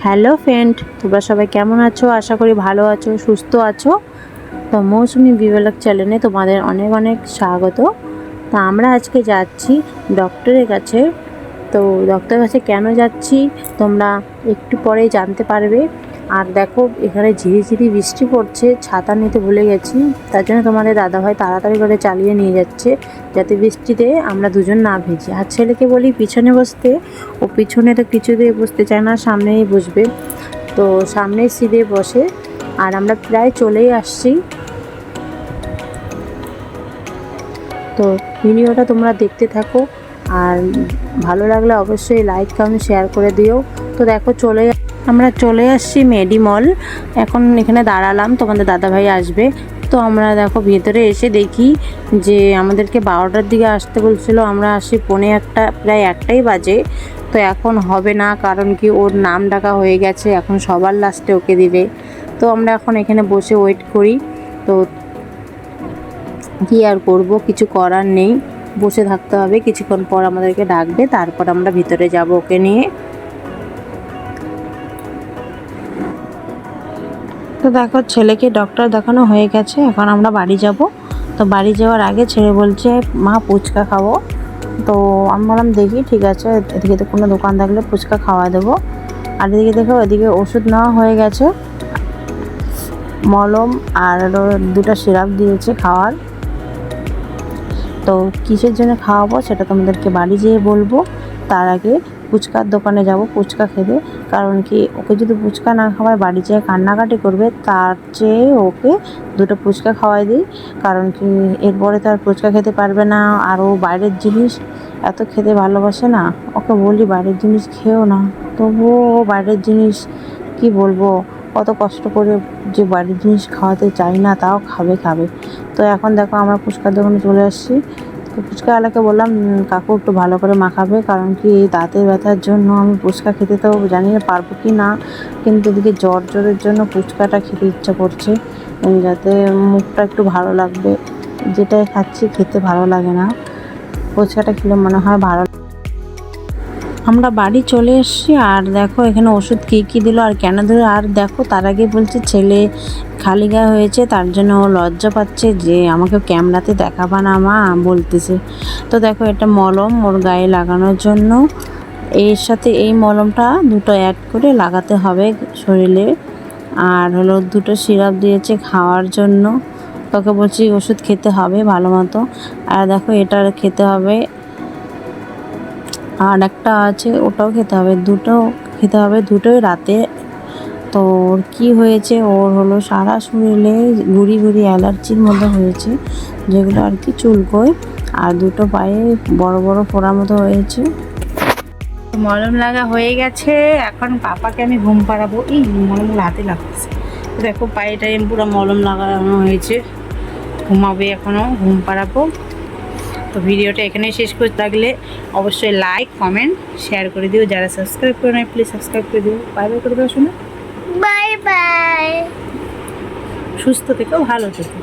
Hello friend, তোমরা সবাই কেমন আছো? আশা করি ভালো আছো, সুস্থ আছো। তো মৌসুমি বিবেলক চ্যানেলে তোমাদের অনেক অনেক স্বাগত। তো আমরা আজকে যাচ্ছি ডক্টরের কাছে। তো ডক্টরের কাছে কেন যাচ্ছি তোমরা একটু পরেই জানতে পারবে। আর দেখো এখানে ঝিরিঝিরি বৃষ্টি পড়ছে, ছাতা নিতে ভুলে গেছি, তার জন্য তোমাদের দাদাভাই তাড়াতাড়ি করে চালিয়ে নিয়ে যাচ্ছে যাতে বৃষ্টিতে আমরা দুজন না ভিজি। আর ছেলেকে বলি পিছনে বসতে, ও পিছনে তো কিছুতেই বসতে চায় না, সামনেই বসবে। তো সামনের সিটে বসে আর আমরা প্রায় চলেই আসছি। তো ভিডিওটা তোমরা দেখতে থাকো, আর ভালো লাগলে অবশ্যই লাইক কমেন্ট শেয়ার করে দিও। তো দেখো আমরা চলে আসছি মেডিমল। এখন এখানে দাঁড়ালাম, তোমাদের দাদাভাই আসবে। তো আমরা দেখো ভেতরে এসে দেখি যে আমাদেরকে 12টার দিকে আসতে বলছিল, আমরা আসি পৌনে একটা, প্রায় একটাই বাজে। তো এখন হবে না, কারণ কি ওর নাম ডাকা হয়ে গেছে, এখন সবার লাস্টে ওকে দিবে। তো আমরা এখন এখানে বসে ওয়েট করি। তো কী আর করব, কিছু করার নেই, বসে থাকতে হবে। কিছুক্ষণ পর আমাদেরকে ডাকবে, তারপর আমরা ভিতরে যাব ওকে নিয়ে। তো দেখো ছেলেকে ডক্টর দেখানো হয়ে গেছে, এখন আমরা বাড়ি যাব। তো বাড়ি যাওয়ার আগে ছেলে বলছে মা ফুচকা খাবো। তো আমি বললাম দেখি ঠিক আছে, এদিকে তো কোনো দোকান থাকলে ফুচকা খাওয়া দেবো। আর এদিকে দেখো এদিকে ওষুধ নেওয়া হয়ে গেছে, মলম আর দুটো সিরাপ দিয়েছে খাওয়ার। তো কিসের জন্য খাওয়াবো সেটা তোমাদেরকে বাড়ি যেয়ে বলবো। তার আগে ফুচকার দোকানে যাব ফুচকা খেতে, কারণ কি ওকে যদি ফুচকা না খাওয়ায় বাড়ি যেয়ে কান্নাকাটি করবে, তার চেয়ে ওকে দুটো ফুচকা খাওয়াই দিই। কারণ কি এরপরে তো আর ফুচকা খেতে পারবে না, আর ও বাইরের জিনিস এত খেতে ভালোবাসে না। ওকে বলি বাইরের জিনিস খেও না, তবুও ও বাইরের জিনিস কি বলবো, কত কষ্ট করে যে বাড়ির জিনিস খাওয়াতে চাই না, তাও খাবে। তো এখন দেখো আমরা ফুচকার দোকানে চলে আসছি। তো ফুচকাওয়ালাকে বললাম কাকু একটু ভালো করে মাখাবে, কারণ কি দাঁতের ব্যথার জন্য আমি ফুচকা খেতে তো জানি না পারবো কি না, কিন্তু এদিকে জ্বরের জন্য ফুচকাটা খেতে ইচ্ছা করছে, যাতে মুখটা একটু ভালো লাগবে। যেটাই খাচ্ছি খেতে ভালো লাগে না, ফুচকাটা খেলে মনে হয় ভালো। আমরা বাড়ি চলে এসেছি, আর দেখো এখানে ওষুধ কী দিল আর কেন দিল। আর দেখো তার আগে বলছে ছেলে খালি গায়ে হয়েছে, তার জন্য ও লজ্জা পাচ্ছে যে আমাকে ক্যামেরাতে দেখাবা না মা বলতেছে। তো দেখো এটা মলম ওর গায়ে লাগানোর জন্য, এর সাথে এই মলমটা দুটো অ্যাড করে লাগাতে হবে শরীরে। আর হলো দুটো সিরাপ দিয়েছে খাওয়ার জন্য, তোকে বলছি ওষুধ খেতে হবে ভালো মতো। আর দেখো এটা খেতে হবে, আর একটা আছে ওটাও খেতে হবে, দুটো খেতে হবে, দুটোই রাতে। তো ওর কী হয়েছে, ওর হলো সারা শরীরে গুড়ি অ্যালার্জির মধ্যে হয়েছে, যেগুলো আর কি চুলকোয়, আর দুটো পায়ে বড় বড় ফোড়ার মতো হয়েছে। মলম লাগা হয়ে গেছে, এখন পাপাকে আমি ঘুম পাড়াবো। এই মলমগুলো হাতে লাগতেছে। দেখো পায়েটা পুরো মলম লাগানো হয়েছে, ঘুমাবে এখনও, ঘুম পাড়াবো। তো ভিডিওটা এখানেই শেষ করতে লাগলে অবশ্যই লাইক কমেন্ট শেয়ার করে দিও, যারা সাবস্ক্রাইব করে না প্লিজ সাবস্ক্রাইব করে দিও। বাই বাই করে দাও শোনো, বাই বাই। সুস্থ থেকো, ভালো থেকো।